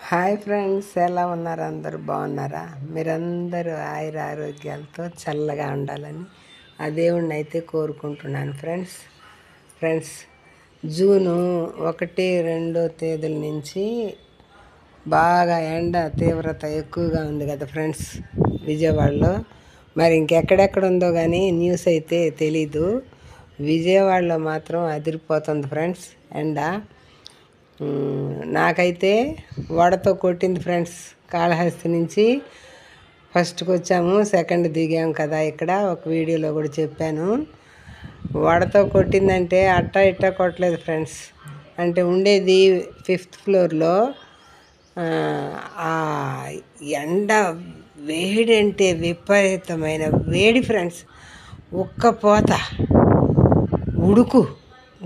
Hi friends, ఎలా ఉన్నారు? అందరూ బాగున్నారా? మీరందరూ ఆయుర ఆరోగ్యాలతో చల్లగా ఉండాలని ఆ దేవుణ్ణి అయితే కోరుకుంటున్నాను ఫ్రెండ్స్ జూను 1, 2 తేదీల నుంచి బాగా ఎండ తీవ్రత ఎక్కువగా ఉంది కదా ఫ్రెండ్స్ విజయవాడలో. మరి ఇంకెక్కడెక్కడ ఉందో కానీ న్యూస్ అయితే తెలీదు. విజయవాడలో మాత్రం అదిరిపోతుంది ఫ్రెండ్స్ ఎండ. నాకైతే వడతో కొట్టింది ఫ్రెండ్స్. కాళహస్తి నుంచి ఫస్ట్కి వచ్చాము, సెకండ్ దిగాము కదా. ఇక్కడ ఒక వీడియోలో కూడా చెప్పాను. వడతో కొట్టిందంటే అట్టా ఇట్టా కొట్టలేదు ఫ్రెండ్స్. అంటే ఉండేది 5th ఫ్లోర్లో. ఆ ఎండ వేడి అంటే విపరీతమైన వేడి ఫ్రెండ్స్. ఉక్కపోత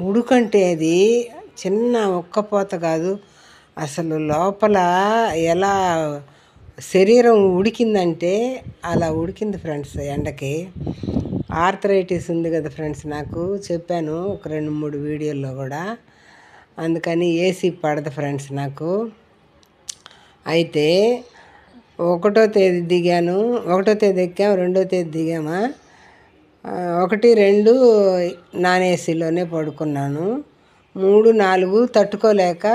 ఉడుకంటే అది చిన్న ఉక్కపోత కాదు అసలు. లోపల ఎలా శరీరం ఉడికిందంటే అలా ఉడికింది ఫ్రెండ్స్ ఎండకి. ఆర్థరైటిస్ ఉంది కదా ఫ్రెండ్స్, నాకు చెప్పాను ఒక 2-3 వీడియోల్లో కూడా. అందుకని ఏసీ పడదు ఫ్రెండ్స్ నాకు. అయితే 1వ తేదీ దిగాను, 1వ తేదీ ఎక్కాము, 2వ తేదీ దిగామా. 1, 2 నాన్ ఏసీలోనే పడుకున్నాను. 3, 4 తట్టుకోలేక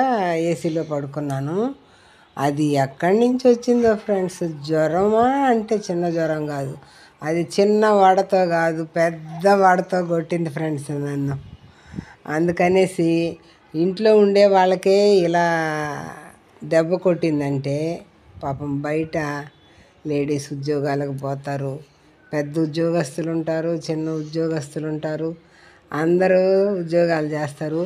ఏసీలో పడుకున్నాను. అది ఎక్కడి నుంచి వచ్చిందో ఫ్రెండ్స్. జ్వరమా అంటే చిన్న జ్వరం కాదు, అది చిన్న వడతో కాదు పెద్ద వడతో కొట్టింది ఫ్రెండ్స్ నన్ను. అందుకనేసి ఇంట్లో ఉండే వాళ్ళకే ఇలా దెబ్బ కొట్టిందంటే పాపం బయట లేడీస్ ఉద్యోగాలకు పోతారు, పెద్ద ఉద్యోగస్తులు ఉంటారు, చిన్న ఉద్యోగస్తులు ఉంటారు, అందరూ ఉద్యోగాలు చేస్తారు.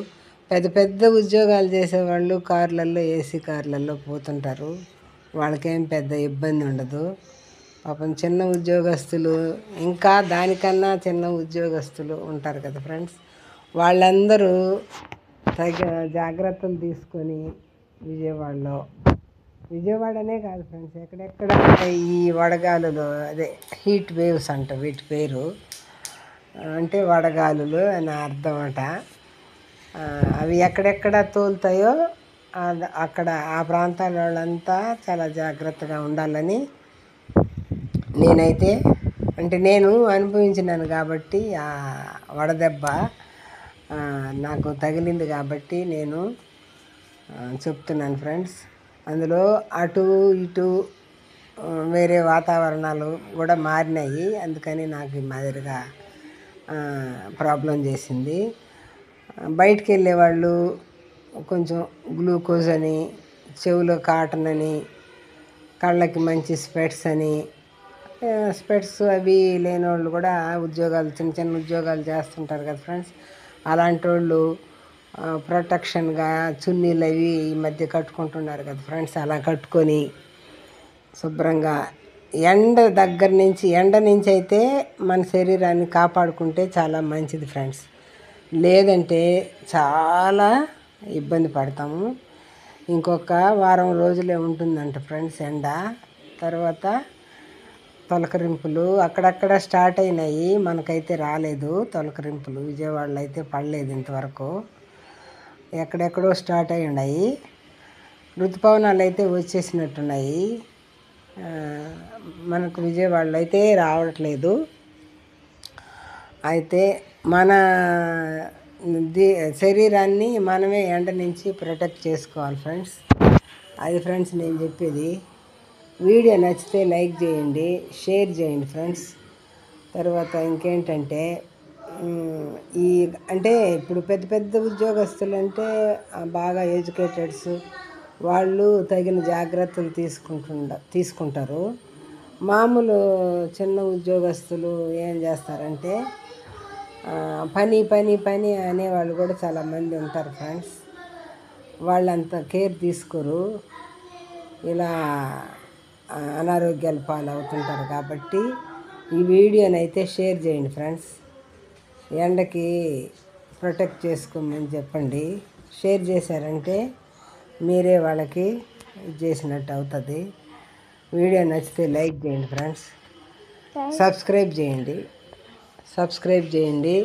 పెద్ద పెద్ద ఉద్యోగాలు చేసేవాళ్ళు కార్లల్లో, ఏసీ కార్లల్లో పోతుంటారు. వాళ్ళకేం పెద్ద ఇబ్బంది ఉండదు. పాపం చిన్న ఉద్యోగస్తులు, ఇంకా దానికన్నా చిన్న ఉద్యోగస్తులు ఉంటారు కదా ఫ్రెండ్స్. వాళ్ళందరూ తగిన జాగ్రత్తలు తీసుకొని విజయవాడనే కాదు ఫ్రెండ్స్, ఎక్కడెక్కడ ఈ వడగాలులు, అదే హీట్ వేవ్స్ అంట వీటి పేరు. అంటే వడగాలులు అని అర్థం అట. అవి ఎక్కడెక్కడ తోలుతాయో అక్కడ ఆ ప్రాంతాల వాళ్ళంతా చాలా జాగ్రత్తగా ఉండాలని నేనైతే, అంటే నేను అనుభవించినాను కాబట్టి ఆ వడదెబ్బ నాకు తగిలింది కాబట్టి నేను చెప్తున్నాను ఫ్రెండ్స్. అందులో అటు ఇటు వేరే వాతావరణాలు కూడా మారినాయి. అందుకని నాకు ఈ మాదిరిగా ప్రాబ్లం చేసింది. బయటికి వెళ్ళేవాళ్ళు కొంచెం గ్లూకోజ్ అని, చెవులో కాటన్ అని, కళ్ళకి మంచి స్పెట్స్ అని, స్పెట్స్ అవి లేని వాళ్ళు కూడా ఉద్యోగాలు, చిన్న చిన్న ఉద్యోగాలు చేస్తుంటారు కదా ఫ్రెండ్స్. అలాంటి వాళ్ళు ప్రొటెక్షన్గా చున్నీలు అవి ఈ మధ్య కట్టుకుంటున్నారు కదా ఫ్రెండ్స్. అలా కట్టుకొని శుభ్రంగా ఎండ నుంచి అయితే మన శరీరాన్ని కాపాడుకుంటే చాలా మంచిది ఫ్రెండ్స్. లేదంటే చాలా ఇబ్బంది పడతాము. ఇంకొక వారం రోజులే ఉంటుందంట ఫ్రెండ్స్ ఎండ. తర్వాత తొలకరింపులు అక్కడక్కడ స్టార్ట్ అయినాయి, మనకైతే రాలేదు తొలకరింపులు. విజయవాడలో అయితే పడలేదు ఇంతవరకు, ఎక్కడెక్కడో స్టార్ట్ అయి ఉన్నాయి. ఋతుపవనాలు అయితే వచ్చేసినట్టున్నాయి. మనకు విజయవాడలో అయితే రావట్లేదు. అయితే మన శరీరాన్ని మనమే ఎండ నుంచి ప్రొటెక్ట్ చేసుకోవాలి ఫ్రెండ్స్. అది ఫ్రెండ్స్ నేను చెప్పేది. వీడియో నచ్చితే లైక్ చేయండి, షేర్ చేయండి ఫ్రెండ్స్. తర్వాత ఇంకేంటంటే ఈ అంటే ఇప్పుడు పెద్ద పెద్ద ఉద్యోగస్తులు అంటే బాగా ఎడ్యుకేటెడ్స్, వాళ్ళు తగిన జాగ్రత్తలు తీసుకుంటారు. మామూలు చిన్న ఉద్యోగస్తులు ఏం చేస్తారంటే పని పని పని అనేవాళ్ళు కూడా చాలామంది ఉంటారు ఫ్రెండ్స్. వాళ్ళంత కేర్ తీసుకోరు, ఇలా అనారోగ్యాల పాలవుతుంటారు. కాబట్టి ఈ వీడియోనైతే షేర్ చేయండి ఫ్రెండ్స్. ఎండకి ప్రొటెక్ట్ చేసుకోమని చెప్పండి. షేర్ చేశారంటే మీరే వాళ్ళకి చేసినట్టు అవుతుంది. వీడియో నచ్చితే లైక్ చేయండి ఫ్రెండ్స్. సబ్స్క్రైబ్ చేయండి.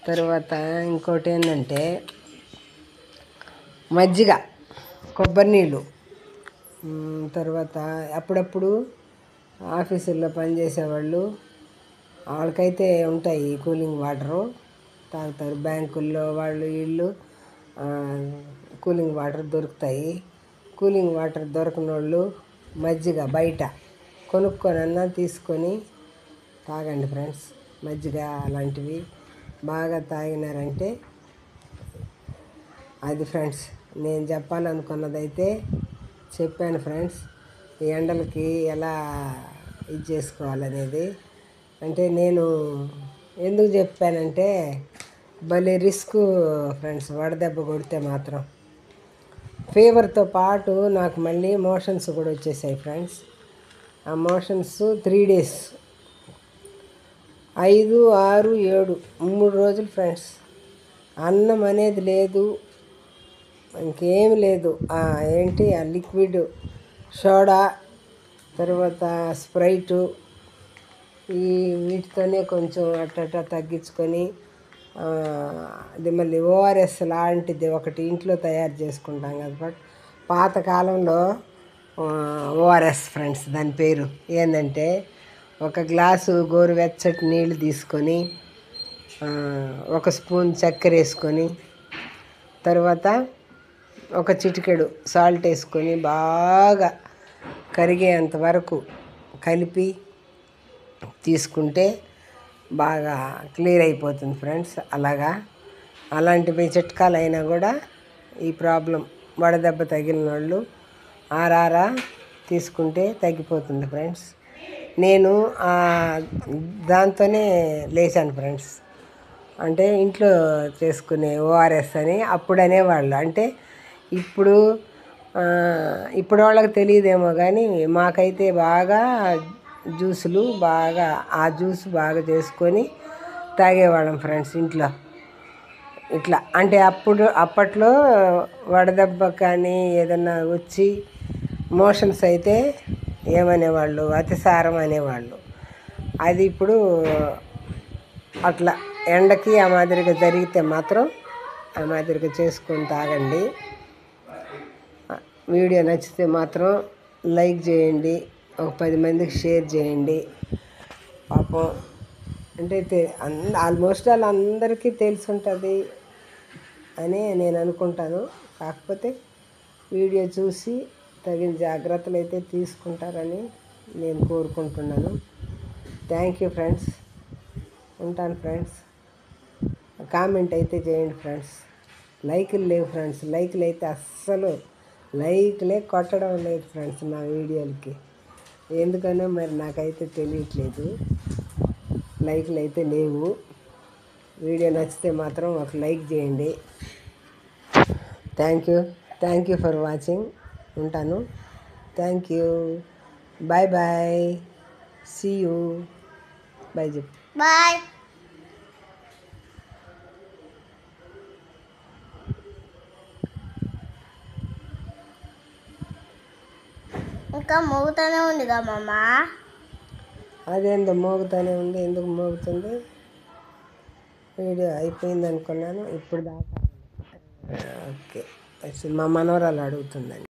తర్వాత ఇంకోటి ఏంటంటే మజ్జిగ, కొబ్బరి నీళ్ళు తర్వాత అప్పుడప్పుడు ఆఫీసుల్లో పనిచేసేవాళ్ళు వాళ్ళకైతే ఉంటాయి కూలింగ్ వాటరు తాగుతారు. బ్యాంకుల్లో వాళ్ళు వీళ్ళు కూలింగ్ వాటర్ దొరుకుతాయి. కూలింగ్ వాటర్ దొరకని వాళ్ళు మజ్జిగ బయట కొనుక్కొనన్నా తీసుకొని తాగండి ఫ్రెండ్స్. మజ్జిగ అలాంటివి బాగా తాగినారంటే అది ఫ్రెండ్స్ నేను చెప్పాలనుకున్నదైతే చెప్పాను ఫ్రెండ్స్. ఈ ఎండలకి ఎలా ఇది చేసుకోవాలనేది అంటే నేను ఎందుకు చెప్పానంటే భలే రిస్క్ ఫ్రెండ్స్. వడదెబ్బ కొడితే మాత్రం ఫీవర్తో పాటు నాకు మళ్ళీ మోషన్స్ కూడా వచ్చేసాయి ఫ్రెండ్స్. ఆ మోషన్స్ 3 days 5, 6, 7 3 రోజులు ఫ్రెండ్స్. అన్నం అనేది లేదు, ఇంకేమి లేదు. ఏంటి ఆ లిక్విడ్ సోడా తర్వాత స్ప్రైటు వీటితోనే కొంచెం అట్ట తగ్గించుకొని అది మళ్ళీ ఓఆర్ఎస్ లాంటిది ఒకటి ఇంట్లో తయారు చేసుకుంటాం కదా. బట్ పాతకాలంలో ఓఆర్ఎస్ ఫ్రెండ్స్ దాని పేరు ఏంటంటే ఒక గ్లాసు గోరువెచ్చటి నీళ్ళు తీసుకొని 1 స్పూన్ చక్కెర వేసుకొని తర్వాత ఒక చిటికెడు సాల్ట్ వేసుకొని బాగా కరిగేంత వరకు కలిపి తీసుకుంటే బాగా క్లియర్ అయిపోతుంది ఫ్రెండ్స్. అలాంటివి చిట్కాలు అయినా కూడా ఈ ప్రాబ్లం వడదెబ్బ తగిలిన వాళ్ళు ఆరారా తీసుకుంటే తగ్గిపోతుంది ఫ్రెండ్స్. నేను దాంతోనే లేచాను ఫ్రెండ్స్. అంటే ఇంట్లో చేసుకునే ఓఆర్ఎస్ అని అప్పుడు అనేవాళ్ళు. అంటే ఇప్పుడు వాళ్ళకి తెలియదేమో కానీ మాకైతే బాగా జ్యూసులు ఆ జ్యూస్ బాగా చేసుకొని తాగేవాళ్ళం ఫ్రెండ్స్ ఇంట్లో. ఇట్లా అంటే అప్పట్లో వడదెబ్బ కానీ ఏదన్నా వచ్చి మోషన్స్ అయితే ఏమనేవాళ్ళు అతిసారం అనేవాళ్ళు. అది ఇప్పుడు అట్లా ఎండకి ఆ మాదిరిగా జరిగితే మాత్రం ఆ మాదిరిగా చేసుకొని తాగండి. వీడియో నచ్చితే మాత్రం లైక్ చేయండి, ఒక 10 మందికి షేర్ చేయండి. పాపం అంటే ఆల్మోస్ట్ అందరికీ తెలిసి ఉంటుంది అని నేను అనుకుంటాను. కాకపోతే వీడియో చూసి తగిన జాగ్రత్తలు అయితే తీసుకుంటారని నేను కోరుకుంటున్నాను. Thank you friends. ఉంటాను ఫ్రెండ్స్. కామెంట్ అయితే చేయండి ఫ్రెండ్స్. లైకులు లేవు ఫ్రెండ్స్. లైకులు అయితే అస్సలు లైక్లే కొట్టడం లేదు ఫ్రెండ్స్ నా వీడియోలకి. ఎందుకనో మరి నాకైతే తెలియట్లేదు. లైక్లు అయితే లేవు. వీడియో నచ్చితే మాత్రం ఒక లైక్ చేయండి. Thank you for watching. ఉంటాను. Thank you. Bye. See you. Bye చెప్పు. బాయ్. ఇంకా మోగుతూనే ఉందిగా మామ. అదేందో మోగుతూనే ఉంది. ఎందుకు మోగుతుంది? వీడియో అయిపోయింది అనుకున్నాను ఇప్పుడు దాకా. ఓకే. మా మనవరాలు అడుగుతుందండి.